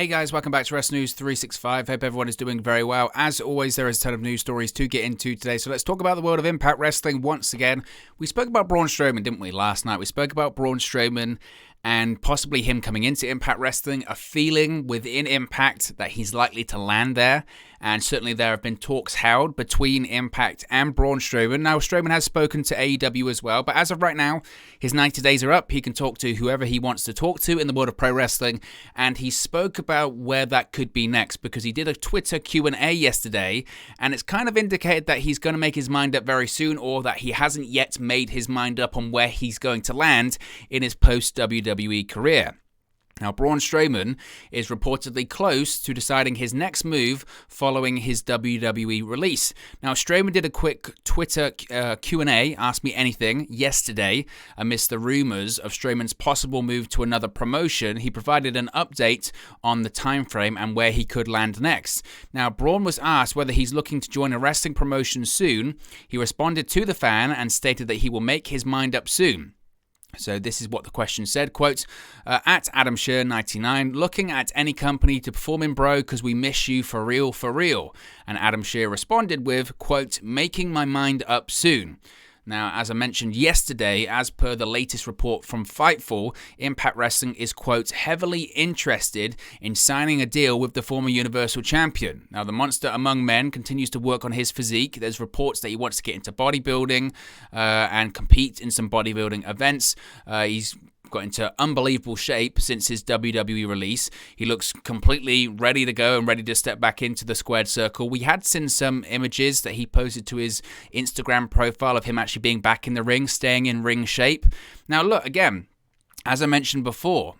Hey guys, welcome back to Wrestling News 365. Hope everyone is doing very well. As always, there is a ton of news stories to get into today, so let's talk about the world of Impact Wrestling once again. We spoke about Braun Strowman, didn't we, last night? We spoke about Braun Strowman and possibly him coming into Impact Wrestling, a feeling within Impact that he's likely to land there. And certainly there have been talks held between Impact and Braun Strowman. Now, Strowman has spoken to AEW as well, but as of right now, his 90 days are up. He can talk to whoever he wants to talk to in the world of pro wrestling, and he spoke about where that could be next because he did a Twitter Q&A yesterday, and it's kind of indicated that he's going to make his mind up very soon, or that he hasn't yet made his mind up on where he's going to land in his post-WWE career. Now, Braun Strowman is reportedly close to deciding his next move following his WWE release. Now, Strowman did a quick Twitter Q&A, Ask Me Anything, yesterday amidst the rumors of Strowman's possible move to another promotion. He provided an update on the time frame and where he could land next. Now, Braun was asked whether he's looking to join a wrestling promotion soon. He responded to the fan and stated that he will make his mind up soon. So this is what the question said, quote, at Adam Scher 99, looking at any company to perform in, bro, because we miss you for real, for real. And Adam Scher responded with, quote, making my mind up soon. Now, as I mentioned yesterday, as per the latest report from Fightful, Impact Wrestling is, quote, heavily interested in signing a deal with the former Universal Champion. Now, the monster among men continues to work on his physique. There's reports that he wants to get into bodybuilding and compete in some bodybuilding events. He's got into unbelievable shape since his WWE release. He looks completely ready to go and ready to step back into the squared circle. We had seen some images that he posted to his Instagram profile of him actually being back in the ring, staying in ring shape. Now, look, again, as I mentioned before,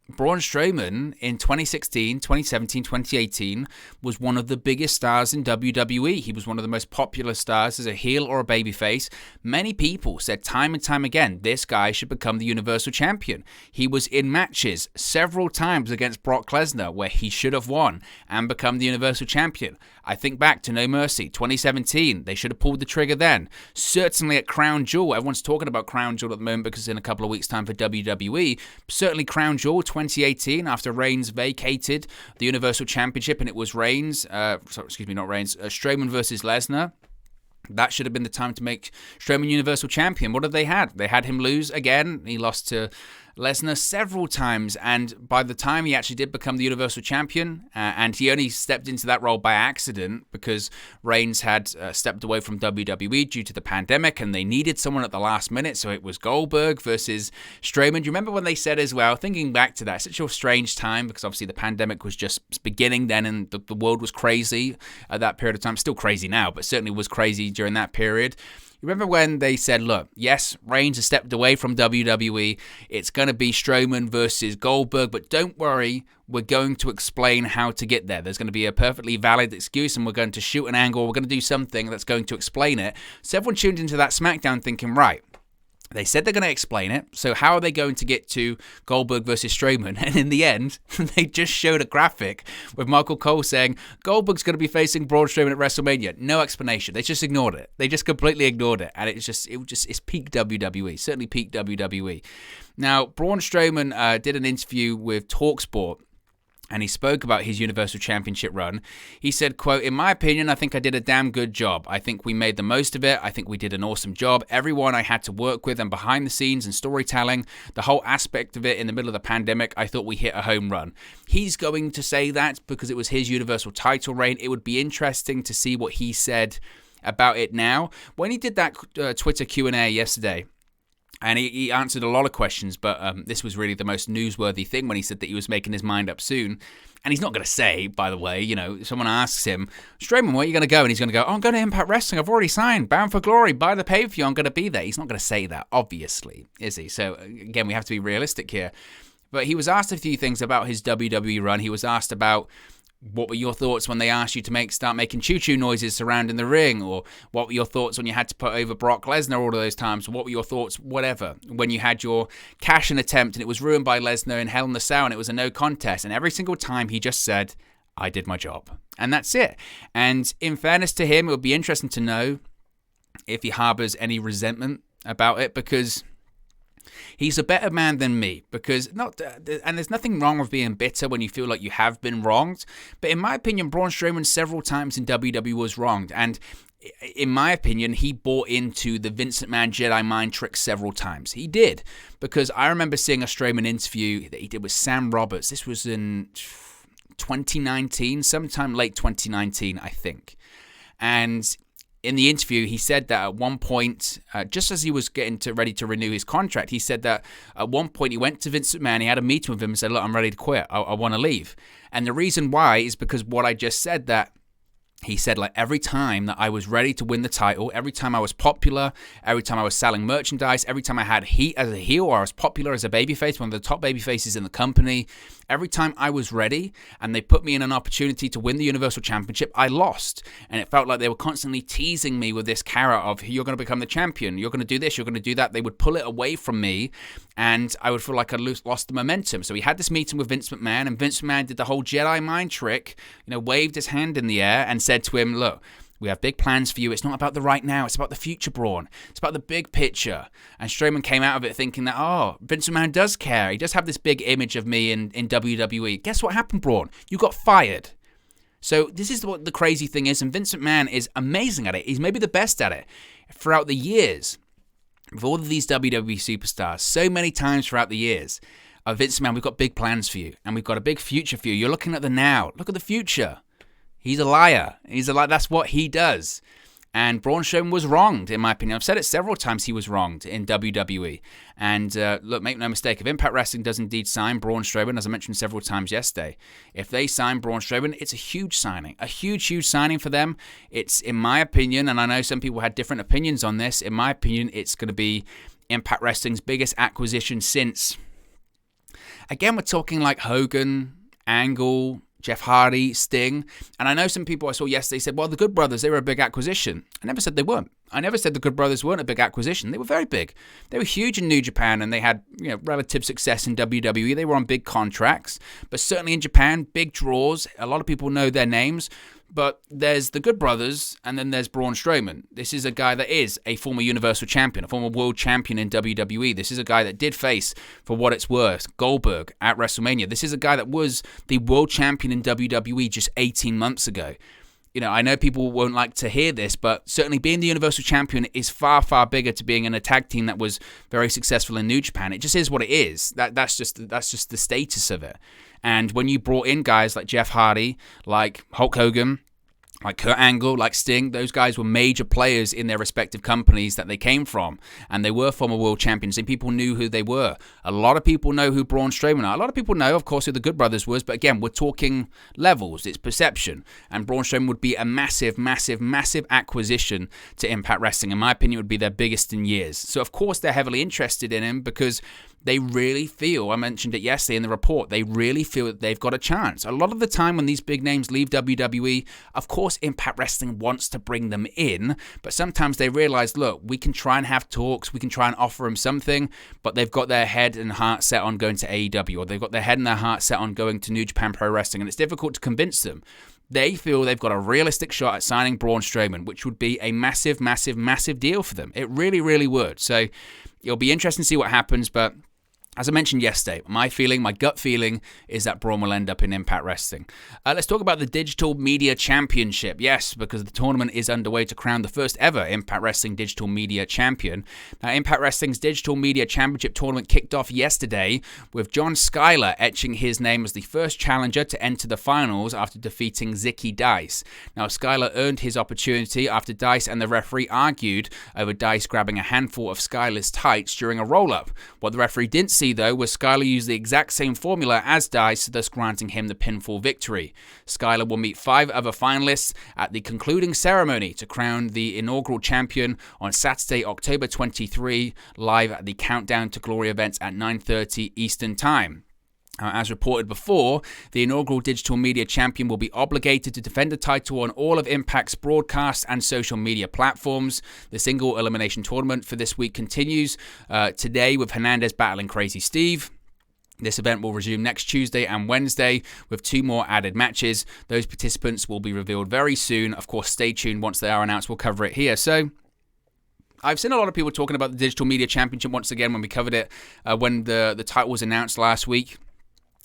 Braun Strowman in 2016, 2017, 2018 was one of the biggest stars in WWE. He was one of the most popular stars as a heel or a babyface. Many people said time and time again, this guy should become the Universal Champion. He was in matches several times against Brock Lesnar where he should have won and become the Universal Champion. I think back to No Mercy, 2017. They should have pulled the trigger then. Certainly at Crown Jewel. Everyone's talking about Crown Jewel at the moment because in a couple of weeks' time for WWE. Certainly Crown Jewel 2018 after Reigns vacated the Universal Championship and it was Strowman versus Lesnar. That should have been the time to make Strowman Universal Champion. What have they had? They had him lose again. He lost to Lesnar several times, and by the time he actually did become the Universal Champion, and he only stepped into that role by accident because Reigns had stepped away from WWE due to the pandemic, and they needed someone at the last minute, so it was Goldberg versus Strowman. Do you remember when they said as well, thinking back to that, such a strange time, because obviously the pandemic was just beginning then, and the world was crazy at that period of time. Still crazy now, but certainly was crazy during that period. You remember when they said, look, yes, Reigns has stepped away from WWE. It's going to be Strowman versus Goldberg, but don't worry, we're going to explain how to get there. There's going to be a perfectly valid excuse, and we're going to shoot an angle. We're going to do something that's going to explain it. So everyone tuned into that SmackDown thinking, right, they said they're going to explain it, so how are they going to get to Goldberg versus Strowman? And in the end, they just showed a graphic with Michael Cole saying, Goldberg's going to be facing Braun Strowman at WrestleMania. No explanation. They just ignored it. They just completely ignored it. And it's peak WWE. Certainly peak WWE. Now, Braun Strowman did an interview with TalkSport, and he spoke about his Universal Championship run. He said, quote, in my opinion, I think I did a damn good job. I think we made the most of it. I think we did an awesome job. Everyone I had to work with and behind the scenes and storytelling, the whole aspect of it in the middle of the pandemic, I thought we hit a home run. He's going to say that because it was his Universal title reign. It would be interesting to see what he said about it now. When he did that Twitter Q&A yesterday, and he answered a lot of questions, but this was really the most newsworthy thing when he said that he was making his mind up soon. And he's not going to say, by the way, someone asks him, Strowman, where are you going to go? And he's going to go, I'm going to Impact Wrestling. I've already signed. Bound for Glory. Buy the pay-per-view. I'm going to be there. He's not going to say that, obviously, is he? So, again, we have to be realistic here. But he was asked a few things about his WWE run. He was asked about what were your thoughts when they asked you to start making choo-choo noises surrounding the ring? Or what were your thoughts when you had to put over Brock Lesnar all of those times? What were your thoughts, whatever, when you had your cash-in attempt and it was ruined by Lesnar in Hell in the Cell and it was a no contest? And every single time he just said, I did my job. And that's it. And in fairness to him, it would be interesting to know if he harbors any resentment about it, because He's a better man than me because and there's nothing wrong with being bitter when you feel like you have been wronged. But in my opinion, Braun Strowman several times in WWE was wronged. And in my opinion, he bought into the Vince McMahon Jedi mind trick several times. He did, because I remember seeing a Strowman interview that he did with Sam Roberts. This was in 2019, sometime late 2019, I think. And in the interview, he said that at one point, just as he was getting ready to renew his contract, he said that at one point he went to Vince McMahon, he had a meeting with him and said, look, I'm ready to quit. I want to leave. And the reason why is because what I just said, that he said, like, every time that I was ready to win the title, every time I was popular, every time I was selling merchandise, every time I had heat as a heel or I was popular as a babyface, one of the top babyfaces in the company, every time I was ready and they put me in an opportunity to win the Universal Championship, I lost. And it felt like they were constantly teasing me with this carrot of, you're going to become the champion, you're going to do this, you're going to do that. They would pull it away from me and I would feel like I lost the momentum. So he had this meeting with Vince McMahon, and Vince McMahon did the whole Jedi mind trick, waved his hand in the air and said to him, look, we have big plans for you. It's not about the right now. It's about the future, Braun. It's about the big picture. And Strowman came out of it thinking that, Vince McMahon does care. He does have this big image of me in WWE. Guess what happened, Braun? You got fired. So this is what the crazy thing is. And Vince McMahon is amazing at it. He's maybe the best at it. Throughout the years, with all of these WWE superstars, so many times throughout the years, Vince McMahon, we've got big plans for you. And we've got a big future for you. You're looking at the now. Look at the future. He's a liar. That's what he does. And Braun Strowman was wronged, in my opinion. I've said it several times, he was wronged in WWE. And look, make no mistake, if Impact Wrestling does indeed sign Braun Strowman, as I mentioned several times yesterday, if they sign Braun Strowman, it's a huge signing. A huge, huge signing for them. It's, in my opinion, and I know some people had different opinions on this, in my opinion, it's going to be Impact Wrestling's biggest acquisition since, again, we're talking like Hogan, Angle, Jeff Hardy, Sting. And I know some people I saw yesterday said, well, the Good Brothers, they were a big acquisition. I never said they weren't. I never said the Good Brothers weren't a big acquisition. They were very big. They were huge in New Japan, and they had relative success in WWE. They were on big contracts. But certainly in Japan, big draws. A lot of people know their names. But there's the Good Brothers, and then there's Braun Strowman. This is a guy that is a former Universal Champion, a former World Champion in WWE. This is a guy that did face, for what it's worth, Goldberg at WrestleMania. This is a guy that was the World Champion in WWE just 18 months ago. I know people won't like to hear this, but certainly being the Universal Champion is far, far bigger to being in a tag team that was very successful in New Japan. It just is what it is. That's just the status of it. And when you brought in guys like Jeff Hardy, like Hulk Hogan, like Kurt Angle, like Sting, those guys were major players in their respective companies that they came from. And they were former world champions, and people knew who they were. A lot of people know who Braun Strowman are. A lot of people know, of course, who the Good Brothers was. But again, we're talking levels. It's perception. And Braun Strowman would be a massive, massive, massive acquisition to Impact Wrestling. In my opinion, it would be their biggest in years. So, of course, they're heavily interested in him because they really feel, I mentioned it yesterday in the report, they really feel that they've got a chance. A lot of the time when these big names leave WWE, of course Impact Wrestling wants to bring them in, but sometimes they realize, look, we can try and have talks, we can try and offer them something, but they've got their head and heart set on going to AEW, or they've got their head and their heart set on going to New Japan Pro Wrestling, and it's difficult to convince them. They feel they've got a realistic shot at signing Braun Strowman, which would be a massive, massive, massive deal for them. It really, really would. So it'll be interesting to see what happens, but as I mentioned yesterday, my gut feeling is that Braun will end up in Impact Wrestling. Let's talk about the Digital Media Championship. Yes, because the tournament is underway to crown the first ever Impact Wrestling Digital Media Champion. Now, Impact Wrestling's Digital Media Championship tournament kicked off yesterday with John Skyler etching his name as the first challenger to enter the finals after defeating Zicky Dice. Now, Skyler earned his opportunity after Dice and the referee argued over Dice grabbing a handful of Skyler's tights during a roll-up. What the referee didn't see, though, was Skyler used the exact same formula as Dice, thus granting him the pinfall victory. Skyler will meet 5 other finalists at the concluding ceremony to crown the inaugural champion on Saturday, October 23, live at the Countdown to Glory events at 9:30 Eastern Time. As reported before, the inaugural Digital Media Champion will be obligated to defend the title on all of Impact's broadcast and social media platforms. The single elimination tournament for this week continues today with Hernandez battling Crazy Steve. This event will resume next Tuesday and Wednesday with 2 more added matches. Those participants will be revealed very soon. Of course, stay tuned. Once they are announced, we'll cover it here. So I've seen a lot of people talking about the Digital Media Championship once again when we covered it, when the title was announced last week.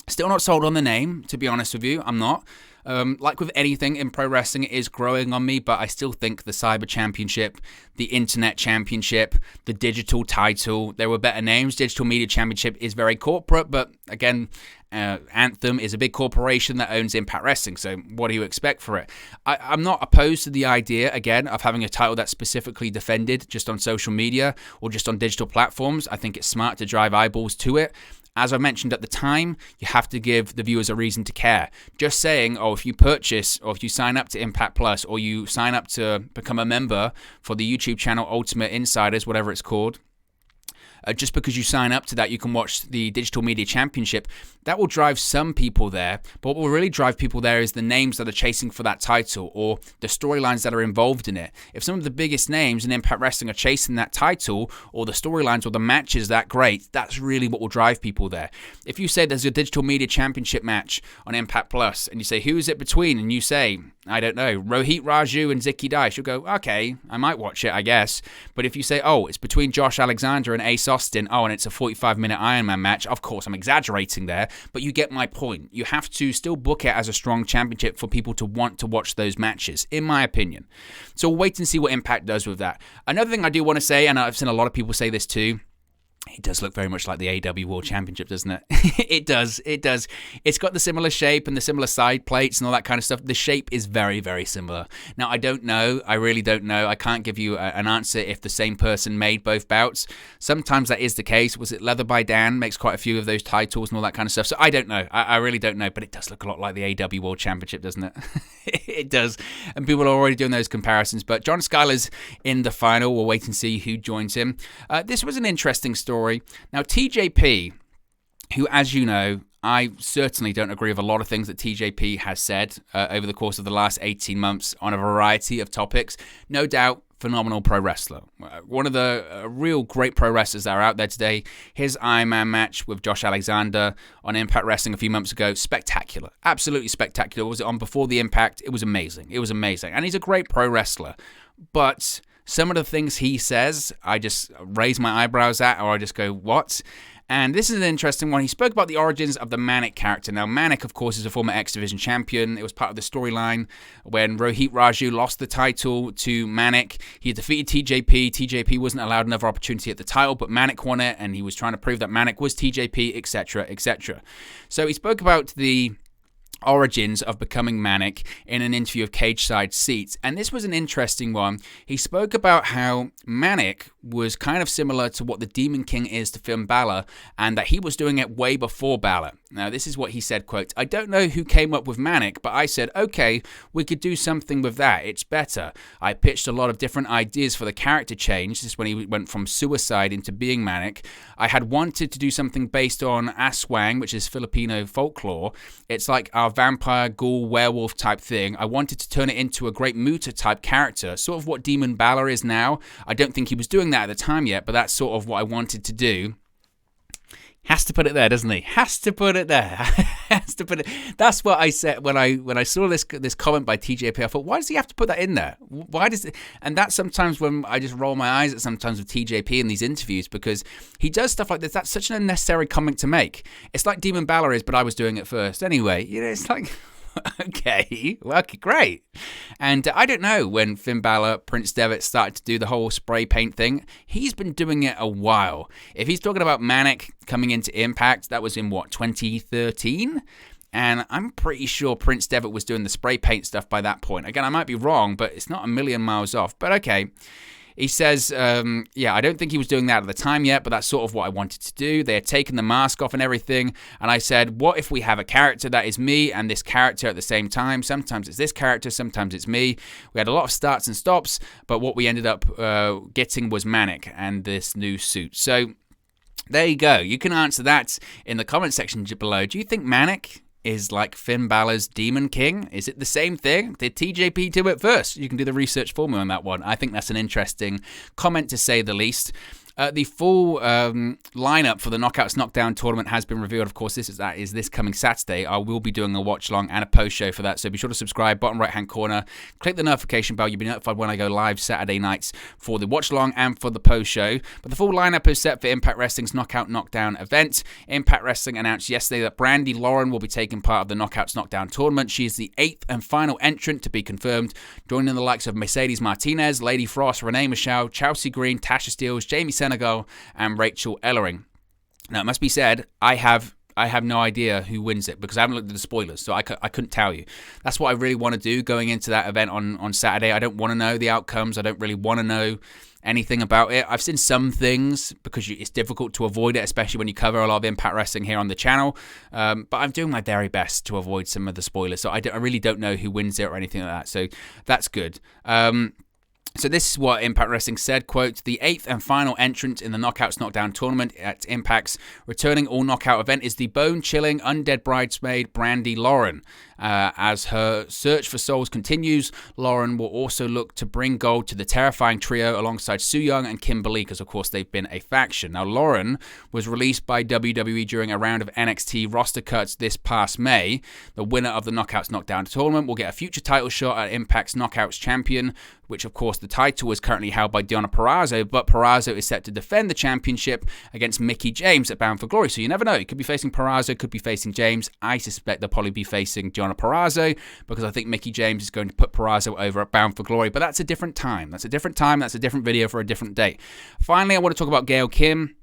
Still not sold on the name, to be honest with you. I'm not. Like with anything in pro wrestling, it is growing on me, but I still think the Cyber Championship, the Internet Championship, the Digital Title, there were better names. Digital Media Championship is very corporate, but again, Anthem is a big corporation that owns Impact Wrestling, so what do you expect for it? I'm not opposed to the idea, again, of having a title that's specifically defended just on social media or just on digital platforms. I think it's smart to drive eyeballs to it. As I mentioned at the time, you have to give the viewers a reason to care. Just saying, oh, if you purchase or if you sign up to Impact Plus or you sign up to become a member for the YouTube channel Ultimate Insiders, whatever it's called, just because you sign up to that, you can watch the Digital Media Championship. That will drive some people there, but what will really drive people there is the names that are chasing for that title or the storylines that are involved in it. If some of the biggest names in Impact Wrestling are chasing that title or the storylines or the matches that great, that's really what will drive people there. If you say there's a Digital Media Championship match on Impact Plus and you say, who is it between? And you say, I don't know, Rohit Raju and Zicky Dice, you'll go, okay, I might watch it, I guess. But if you say, oh, it's between Josh Alexander and Ace Austin, oh, and it's a 45-minute Iron Man match, of course, I'm exaggerating there, but you get my point. You have to still book it as a strong championship for people to want to watch those matches, in my opinion. So we'll wait and see what Impact does with that. Another thing I do want to say, and I've seen a lot of people say this too, it does look very much like the AEW World Championship, doesn't it? It does. It's got the similar shape and the similar side plates and all that kind of stuff. The shape is very, very similar. Now, I don't know. I really don't know. I can't give you an answer if the same person made both bouts. Sometimes that is the case. Was it Leather by Dan? Makes quite a few of those titles and all that kind of stuff. So I don't know. I really don't know. But it does look a lot like the AEW World Championship, doesn't it? It does. And people are already doing those comparisons. But John Skyler's in the final. We'll wait and see who joins him. This was an interesting story. Now, TJP, who, as you know, I certainly don't agree with a lot of things that TJP has said over the course of the last 18 months on a variety of topics. No doubt, phenomenal pro wrestler. One of the real great pro wrestlers that are out there today. His Iron Man match with Josh Alexander on Impact Wrestling a few months ago, spectacular. Absolutely spectacular. Was it on Before the Impact? It was amazing. It was amazing. And he's a great pro wrestler. But some of the things he says, I just raise my eyebrows at, or I just go, what? And this is an interesting one. He spoke about the origins of the Manic character. Now, Manic, of course, is a former X Division champion. It was part of the storyline when Rohit Raju lost the title to Manic. He defeated TJP. TJP wasn't allowed another opportunity at the title, but Manic won it, and he was trying to prove that Manic was TJP, etc., etc. So he spoke about the origins of becoming Manic in an interview of Cage Side Seats, and this was an interesting one. He spoke about how Manic was kind of similar to what the Demon King is to Finn Balor, and that he was doing it way before Balor. Now, this is what he said, quote, I don't know who came up with Manic, but I said, okay, we could do something with that. It's better. I pitched a lot of different ideas for the character change. This is when he went from suicide into being Manic. I had wanted to do something based on Aswang, which is Filipino folklore. It's like our vampire, ghoul, werewolf type thing. I wanted to turn it into a Great Muta type character, sort of what Demon Balor is now. I don't think he was doing that at the time yet, but that's sort of what I wanted to do. Has to put it there, doesn't he? Has to put it there. Has to put it. That's what I said when I saw this comment by TJP. I thought, why does he have to put that in there? Why does it? And that's sometimes when I just roll my eyes at sometimes with TJP in these interviews, because he does stuff like this. That's such an unnecessary comment to make. It's like Demon Balor is, but I was doing it first anyway. You know, it's like. Okay, well, great. And I don't know when Finn Balor, Prince Devitt started to do the whole spray paint thing. He's been doing it a while. If he's talking about Manic coming into Impact, that was in, 2013? And I'm pretty sure Prince Devitt was doing the spray paint stuff by that point. Again, I might be wrong, but it's not a million miles off. But okay. He says, I don't think he was doing that at the time yet, but that's sort of what I wanted to do. They had taken the mask off and everything, and I said, what if we have a character that is me and this character at the same time? Sometimes it's this character, sometimes it's me. We had a lot of starts and stops, but what we ended up getting was Manic and this new suit. So there you go. You can answer that in the comment section below. Do you think Manic is like Finn Balor's Demon King? Is it the same thing? Did TJP do it first? You can do the research for me on that one. I think that's an interesting comment, to say the least. The full lineup for the Knockouts Knockdown tournament has been revealed. Of course, that is this coming Saturday. I will be doing a watch-along and a post-show for that, so be sure to subscribe, bottom right-hand corner. Click the notification bell. You'll be notified when I go live Saturday nights for the watch-along and for the post-show. But the full lineup is set for Impact Wrestling's Knockout Knockdown event. Impact Wrestling announced yesterday that Brandi Lauren will be taking part of the Knockouts Knockdown tournament. She is the 8th and final entrant to be confirmed, joining the likes of Mercedes Martinez, Lady Frost, Renee Michelle, Chelsea Green, Tasha Steelz, Jamie Senegal, and Rachel Ellering. Now, it must be said, I have no idea who wins it because I haven't looked at the spoilers, so I couldn't tell you. That's what I really want to do going into that event on Saturday. I don't want to know the outcomes. I don't really want to know anything about it. I've seen some things because it's difficult to avoid it, especially when you cover a lot of Impact Wrestling here on the channel. But I'm doing my very best to avoid some of the spoilers, so I really don't know who wins it or anything like that. So that's good. So this is what Impact Wrestling said, quote, the 8th and final entrant in the Knockouts Knockdown tournament at Impact's returning all-knockout event is the bone-chilling undead bridesmaid Brandi Lauren. As her search for souls continues, Lauren will also look to bring gold to the terrifying trio alongside Su Yung and Kimberly, because of course they've been a faction. Now, Lauren was released by WWE during a round of NXT roster cuts this past May. The winner of the Knockouts Knockdown tournament will get a future title shot at Impact's Knockouts champion, which of course the title is currently held by Deonna Purrazzo, but Purrazzo is set to defend the championship against Mickie James at Bound for Glory. So you never know. He could be facing Purrazzo, could be facing James. I suspect they'll probably be facing Deonna Purrazzo because I think Mickie James is going to put Purrazzo over at Bound for Glory. But that's a different time. That's a different video for a different date. Finally, I want to talk about Gail Kim.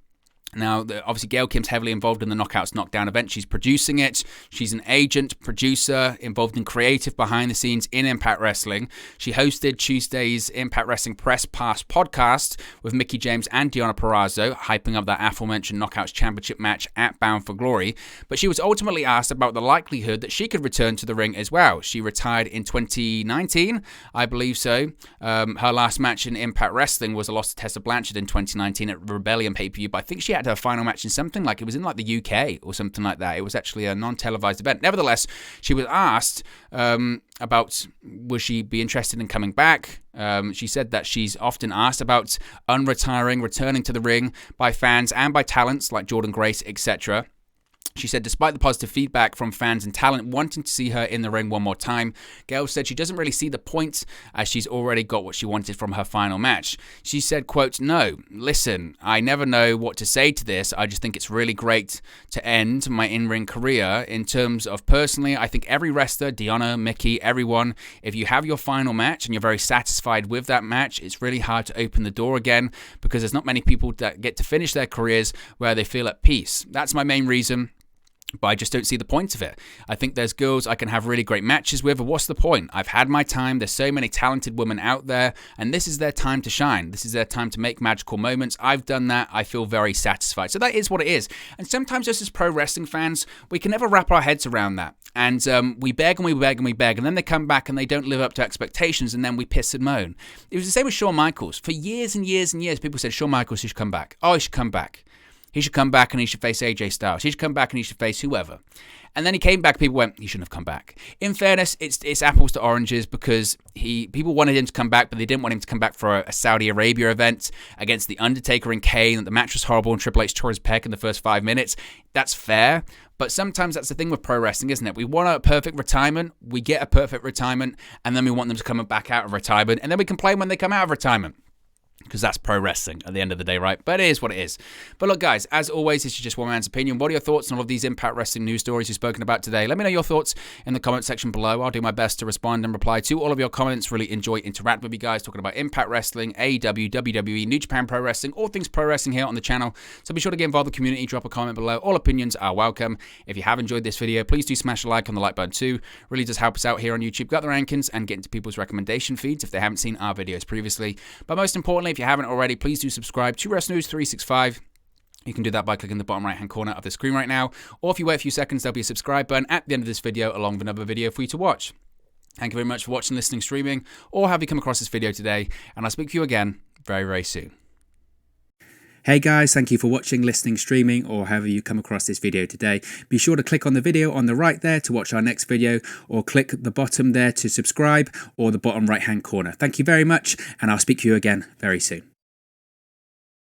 Now, obviously, Gail Kim's heavily involved in the Knockouts Knockdown event. She's producing it. She's an agent, producer, involved in creative behind the scenes in Impact Wrestling. She hosted Tuesday's Impact Wrestling Press Pass podcast with Mickie James and Deonna Purrazzo, hyping up that aforementioned Knockouts Championship match at Bound for Glory. But she was ultimately asked about the likelihood that she could return to the ring as well. She retired in 2019, I believe so. Her last match in Impact Wrestling was a loss to Tessa Blanchard in 2019 at Rebellion pay-per-view, but I think she had her final match in something like, it was in like the UK or something like that. It was actually a non-televised event. Nevertheless, she was asked about would she be interested in coming back. She said that she's often asked about unretiring, returning to the ring by fans and by talents like Jordynne Grace, etc. She said, despite the positive feedback from fans and talent wanting to see her in the ring one more time, Gail said she doesn't really see the point as she's already got what she wanted from her final match. She said, quote, no, listen, I never know what to say to this. I just think it's really great to end my in-ring career. In terms of personally, I think every wrestler, Deonna, Mickie, everyone, if you have your final match and you're very satisfied with that match, it's really hard to open the door again because there's not many people that get to finish their careers where they feel at peace. That's my main reason. But I just don't see the point of it. I think there's girls I can have really great matches with, but what's the point? I've had my time. There's so many talented women out there, and this is their time to shine. This is their time to make magical moments. I've done that. I feel very satisfied. So that is what it is. And sometimes us as pro wrestling fans, we can never wrap our heads around that. And we beg and we beg and we beg, and then they come back and they don't live up to expectations, and then we piss and moan. It was the same with Shawn Michaels. For years and years and years, people said, Shawn Michaels, he should come back. Oh, he should come back. He should come back and he should face AJ Styles. He should come back and he should face whoever. And then he came back, people went, he shouldn't have come back. In fairness, it's apples to oranges because people wanted him to come back, but they didn't want him to come back for a Saudi Arabia event against The Undertaker and Kane. The match was horrible and Triple H tore his pec in the first 5 minutes. That's fair. But sometimes that's the thing with pro wrestling, isn't it? We want a perfect retirement. We get a perfect retirement, and then we want them to come back out of retirement, and then we complain when they come out of retirement. Because that's pro wrestling at the end of the day, right? But it is what it is. But look, guys, as always, this is just one man's opinion. What are your thoughts on all of these Impact Wrestling news stories we've spoken about today? Let me know your thoughts in the comment section below. I'll do my best to respond and reply to all of your comments. Really enjoy interacting with you guys, talking about Impact Wrestling, AEW, WWE, New Japan Pro Wrestling, all things pro wrestling here on the channel. So be sure to get involved in the community, drop a comment below. All opinions are welcome. If you have enjoyed this video, please do smash a like on the like button too. Really does help us out here on YouTube. Got the rankings and get into people's recommendation feeds if they haven't seen our videos previously. But most importantly, if you haven't already, please do subscribe to Wrestling News 365. You can do that by clicking the bottom right hand corner of the screen right now, or if you wait a few seconds, there'll be a subscribe button at the end of this video along with another video for you to watch. Thank you very much for watching, listening, streaming, or have you come across this video today, and I'll speak to you again very, very soon. Hey guys, thank you for watching, listening, streaming, or however you come across this video today. Be sure to click on the video on the right there to watch our next video, or click the bottom there to subscribe, or the bottom right hand corner. Thank you very much, and I'll speak to you again very soon.